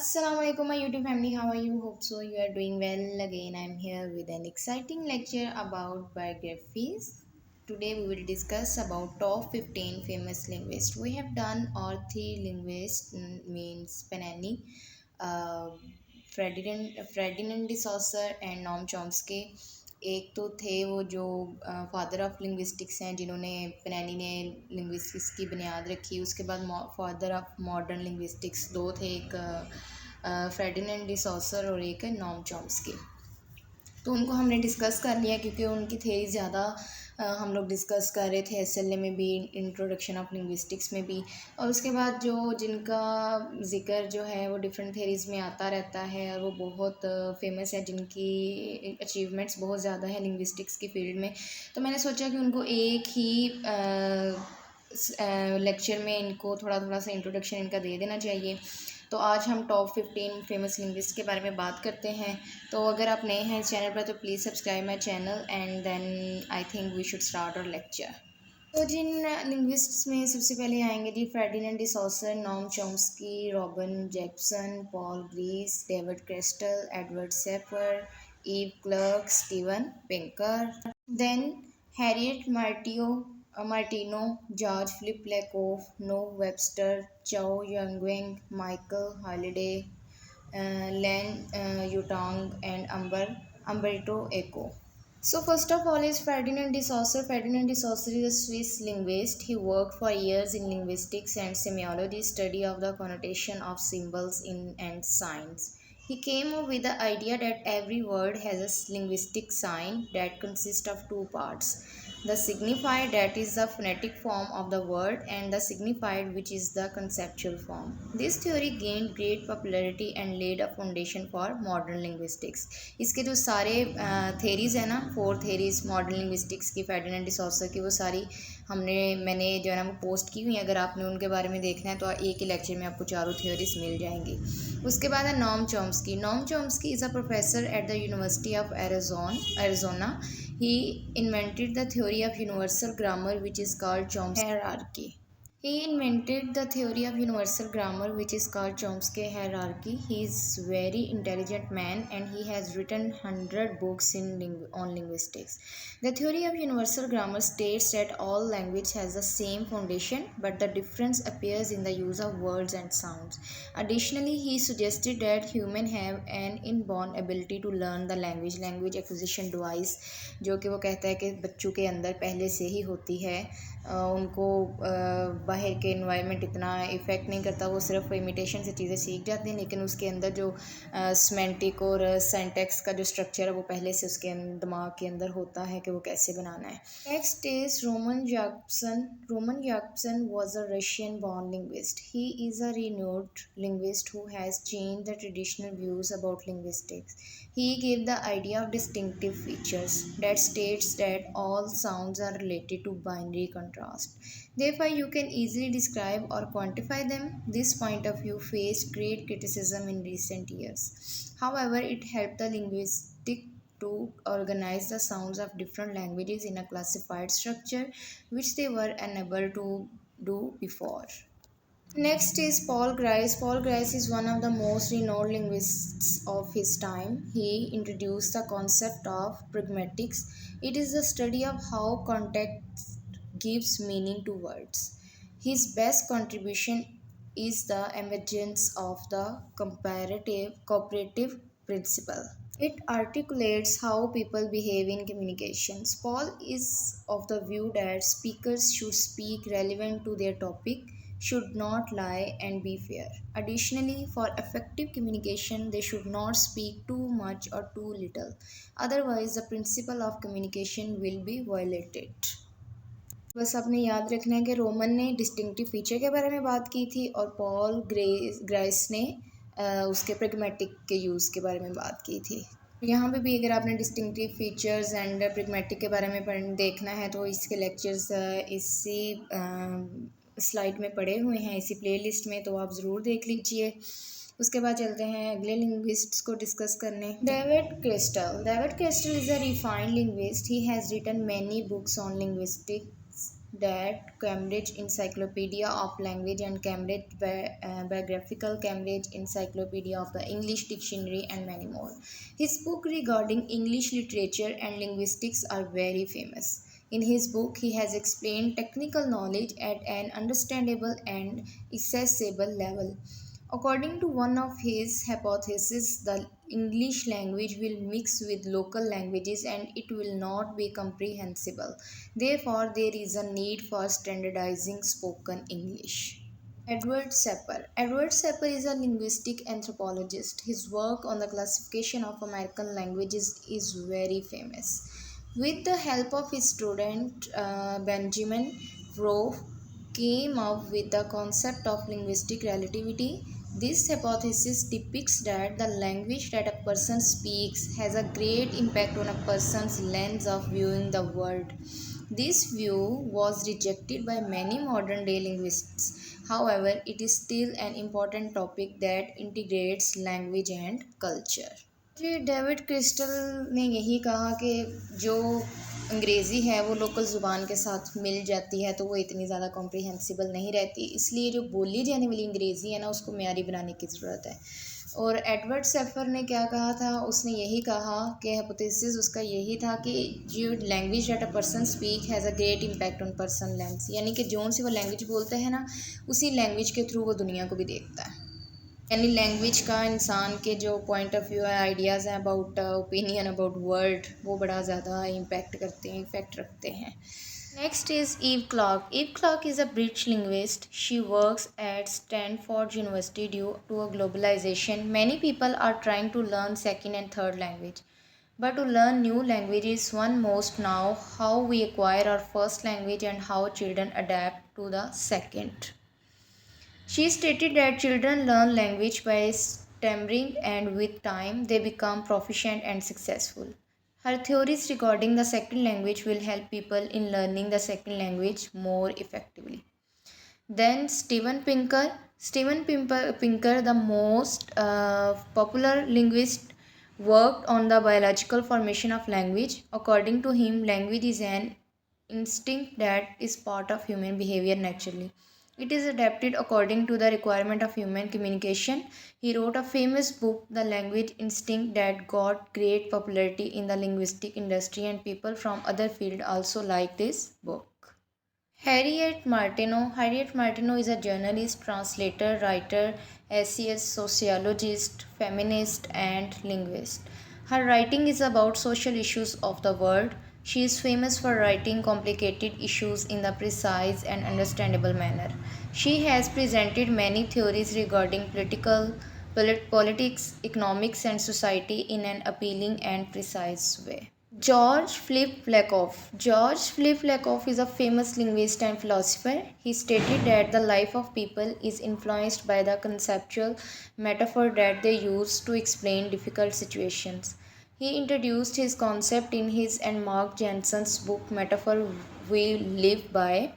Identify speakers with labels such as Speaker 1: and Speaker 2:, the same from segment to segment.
Speaker 1: Assalamualaikum my YouTube family, how are you? Hope so you are doing well. Again I'm here with an exciting lecture about biographies. Today we will discuss about top 15 famous linguists. We have done all three linguists, means Panani, uh, Ferdinand de Saussure and Noam Chomsky. एक तो थे वो जो father of linguistics हैं, जिन्होंने पनानी ने linguistics की बुनियाद रखी। उसके बाद फादर ऑफ मॉडर्न लिंग्विस्टिक्स दो थे, एक फेर्डिनेंड डी सॉसर और एक नॉम चॉम्स्की। तो उनको हमने डिस्कस कर लिया क्योंकि उनकी थेरी ज़्यादा हम लोग डिस्कस कर रहे थे एसएलए में भी, इंट्रोडक्शन ऑफ लिंग्विस्टिक्स में भी। और उसके बाद जो जिनका ज़िक्र जो है वो डिफरेंट थेरीज़ में आता रहता है और वो बहुत फेमस है, जिनकी अचीवमेंट्स बहुत ज़्यादा है लिंग्विस्टिक्स की फील्ड में। तो मैंने सोचा कि उनको एक ही लेक्चर में इनको थोड़ा थोड़ा सा इंट्रोडक्शन इनका दे देना चाहिए। तो आज हम टॉप 15 फेमस लिंग्विस्ट के बारे में बात करते हैं। तो अगर आप नए हैं इस चैनल पर तो please subscribe my channel and then I think we should start our lecture. तो जिन लिंग्विस्ट्स में सबसे पहले आएंगे जी Ferdinand de Saussure, Noam Chomsky, Robin Jackson, Paul Grice, David Crystal, Edward Sapir, Eve Clark, Steven Pinker. Then Harriet Martineau, George Philip Lakoff, Noah Webster, Chao Yuenren, Michael Halliday, Lin Yutang and Umberto Eco. So first of all is Ferdinand de Saussure. Ferdinand de Saussure is a Swiss linguist. He worked for years in linguistics and semiology, study of the connotation of symbols in and signs. He came up with the idea that every word has a linguistic sign that consists of two parts: the signified, that is the phonetic form of the word, and the signified, which is the conceptual form. This theory gained great popularity and laid a foundation for modern linguistics. इसके जो सारे theories है ना, 4 theories modern linguistics की, फेर्डिनेंड de saucer की, वो सारी मैंने जो है ना वो पोस्ट की हुई। अगर आपने उनके बारे में देखना है तो एक ही लेक्चर में आपको चारों थ्योरीज मिल जाएंगी। उसके बाद है Noam Chomsky. Noam Chomsky is a professor at the university of Arizona. He invented the theory of universal grammar, which is called Chomsky hierarchy. He invented the theory of universal grammar, which is called Chomsky hierarchy. He is very intelligent man and he has written 100 books on linguistics. The theory of universal grammar states that all language has the same foundation, but the difference appears in the use of words and sounds. Additionally, he suggested that humans have an inborn ability to learn the language acquisition device, जो कि वो कहता है कि बच्चों के अंदर पहले से ही होती है। उनको बाहर के इन्वायरमेंट इतना इफ़ेक्ट नहीं करता, वो सिर्फ इमिटेशन से चीज़ें सीख जाते हैं, लेकिन उसके अंदर जो सिमेंटिक और सेंटेक्स का जो स्ट्रक्चर है वो पहले से उसके दिमाग के अंदर होता है कि वो कैसे बनाना है। Next is Roman Jackson. Roman Jackson was a Russian born linguist. He is a renowned linguist who has changed the traditional views about linguistics. He gave the idea of distinctive features that states that all sounds are related to binary contrast. Therefore, you can easily describe or quantify them. This point of view faced great criticism in recent years. However, it helped the linguistic to organize the sounds of different languages in a classified structure, which they were unable to do before. Next is Paul Grice. Paul Grice is one of the most renowned linguists of his time. He introduced the concept of pragmatics. It is the study of how context gives meaning to words. His best contribution is the emergence of the cooperative principle. It articulates how people behave in communications. Paul is of the view that speakers should speak relevant to their topic, should not lie, and be fair. Additionally, for effective communication, they should not speak too much or too little. Otherwise, the principle of communication will be violated. बस आपने याद रखना है कि Roman ने distinctive feature के बारे में बात की थी और पॉल ग्राइस ने उसके प्रेगमेटिक के यूज़ के बारे में बात की थी। यहाँ पे भी अगर आपने डिस्टिंक्टिव फीचर्स एंड प्रेगमेटिक के बारे में देखना है तो इसके लेक्चर्स इसी स्लाइड में पड़े हुए हैं, इसी प्लेलिस्ट में, तो आप ज़रूर देख लीजिए। उसके बाद चलते हैं अगले लिंग्विस्ट्स को डिस्कस करने। David Crystal. David Crystal is a refined linguist. He has written many books on linguistics that Cambridge Encyclopedia of Language and Cambridge Biographical Cambridge Encyclopedia of the English Dictionary and many more. His book regarding English literature and linguistics are very famous. In his book, he has explained technical knowledge at an understandable and accessible level. According to one of his hypotheses, the English language will mix with local languages and it will not be comprehensible. Therefore, there is a need for standardizing spoken English. Edward Sapir. Edward Sapir is a linguistic anthropologist. His work on the classification of American languages is very famous. With the help of his student Benjamin Rowe, came up with the concept of linguistic relativity. This hypothesis depicts that the language that a person speaks has a great impact on a person's lens of viewing the world. This view was rejected by many modern day linguists. However, it is still an important topic that integrates language and culture. जी David Crystal ने यही कहा कि जो अंग्रेज़ी है वो local ज़ुबान के साथ मिल जाती है तो वो इतनी ज़्यादा कॉम्प्रिहेंसिबल नहीं रहती, इसलिए जो बोली जाने वाली अंग्रेज़ी है ना उसको म्यारी बनाने की ज़रूरत है। और एडवर्ड सेफर ने क्या कहा था, उसने यही कहा कि हाइपोथेसिस उसका यही था कि जो language that a person speak has a great impact on person lens, यानी कि जोन सी वो लैंग्वेज बोलते हैं ना उसी लैंग्वेज के थ्रू वो दुनिया को भी देखता है। यानी लैंग्वेज का इंसान के जो पॉइंट ऑफ व्यू है, आइडियाज़ हैं अबाउट ओपिनियन अबाउट वर्ल्ड, वो बड़ा ज़्यादा इम्पैक्ट करते हैं, इफेक्ट रखते हैं। Next is Eve Clark. Eve Clark is a British linguist. She works at Stanford University due to a globalization. Many people are trying to learn second and third language. But to learn new languages, one must know how we acquire our first language and how children adapt to the second. She stated that children learn language by stammering and with time they become proficient and successful. Her theories regarding the second language will help people in learning the second language more effectively. Then Steven Pinker. Pinker, the most popular linguist, worked on the biological formation of language. According to him, language is an instinct that is part of human behavior naturally. It is adapted according to the requirement of human communication. He wrote a famous book, The Language Instinct, that got great popularity in the linguistic industry, and people from other fields also like this book. Harriet Martineau. Harriet Martineau is a journalist, translator, writer, essayist, sociologist, feminist, and linguist. Her writing is about social issues of the world. She is famous for writing complicated issues in a precise and understandable manner. She has presented many theories regarding politics, economics, and society in an appealing and precise way. George Philip Lakoff. George Philip Lakoff is a famous linguist and philosopher. He stated that the life of people is influenced by the conceptual metaphor that they use to explain difficult situations. He introduced his concept in his and Mark Jensen's book Metaphor We Live By.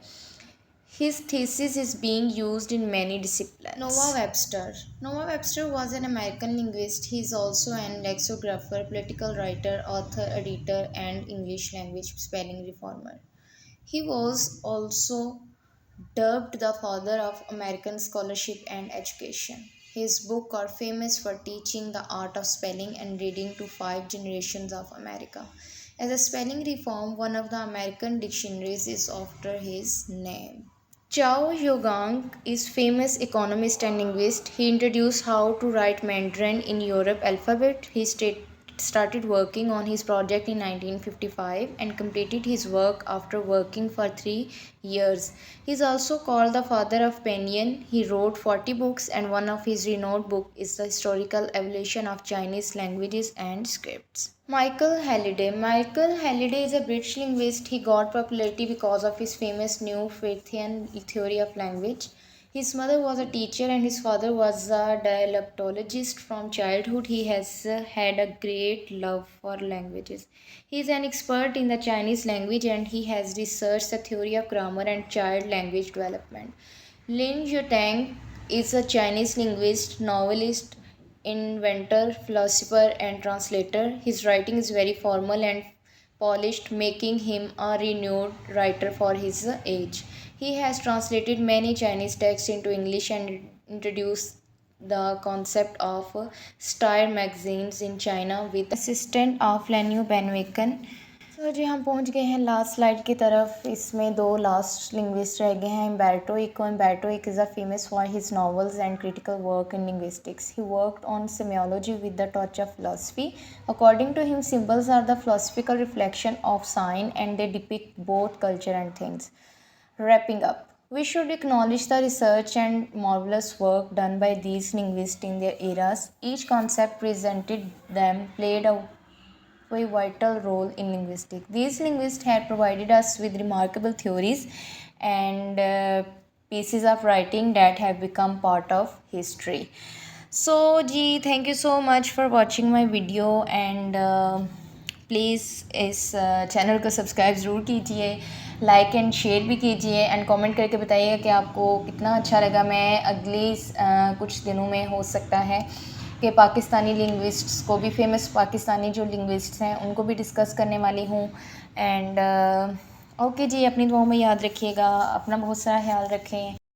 Speaker 1: His thesis is being used in many disciplines. Noah Webster. Noah Webster was an American linguist. He is also an lexicographer, political writer, author, editor, and English language spelling reformer. He was also dubbed the father of American scholarship and education. His books are famous for teaching the art of spelling and reading to five generations of America. As a spelling reform, one of the American dictionaries is after his name. Zhao Yougang is famous economist and linguist. He introduced how to write Mandarin in Europe alphabet. He started working on his project in 1955 and completed his work after working for 3 years. He is also called the father of Pinyin. He wrote 40 books and one of his renowned books is the historical evolution of Chinese languages and scripts. Michael Halliday. Michael Halliday is a British linguist. He got popularity because of his famous New Freudian theory of language. His mother was a teacher and his father was a dialectologist from childhood. He has had a great love for languages. He is an expert in the Chinese language and he has researched the theory of grammar and child language development. Lin Yutang is a Chinese linguist, novelist, inventor, philosopher, and translator. His writing is very formal and polished, making him a renowned writer for his age. He has translated many Chinese texts into English and introduced the concept of style magazines in China with assistant of Lenu Benwicken. सो जी हम पहुंच गए हैं last slide की तरफ। इसमें दो last linguist रह गए हैं, Umberto Eco. Umberto Eco is a famous for his novels and critical work in linguistics. He worked on semiology with the touch of philosophy. According to him, symbols are the philosophical reflection of sign and they depict both culture and things. Wrapping up, we should acknowledge the research and marvelous work done by these linguists in their eras. Each concept presented them played a vital role in linguistics. These linguists had provided us with remarkable theories and pieces of writing that have become part of history. So, जी, thank you so much for watching my video and please इस चैनल को subscribe ज़रूर कीजिए, like and share भी कीजिए and comment करके बताइएगा कि आपको कितना अच्छा लगा। मैं अगले कुछ दिनों में हो सकता है कि पाकिस्तानी लिंग्विस्ट्स को भी, फेमस पाकिस्तानी जो लिंग्विस्ट्स हैं उनको भी डिस्कस करने वाली हूँ। एंड ओके जी, अपनी दुआओं में याद रखिएगा, अपना बहुत सारा ख्याल रखें।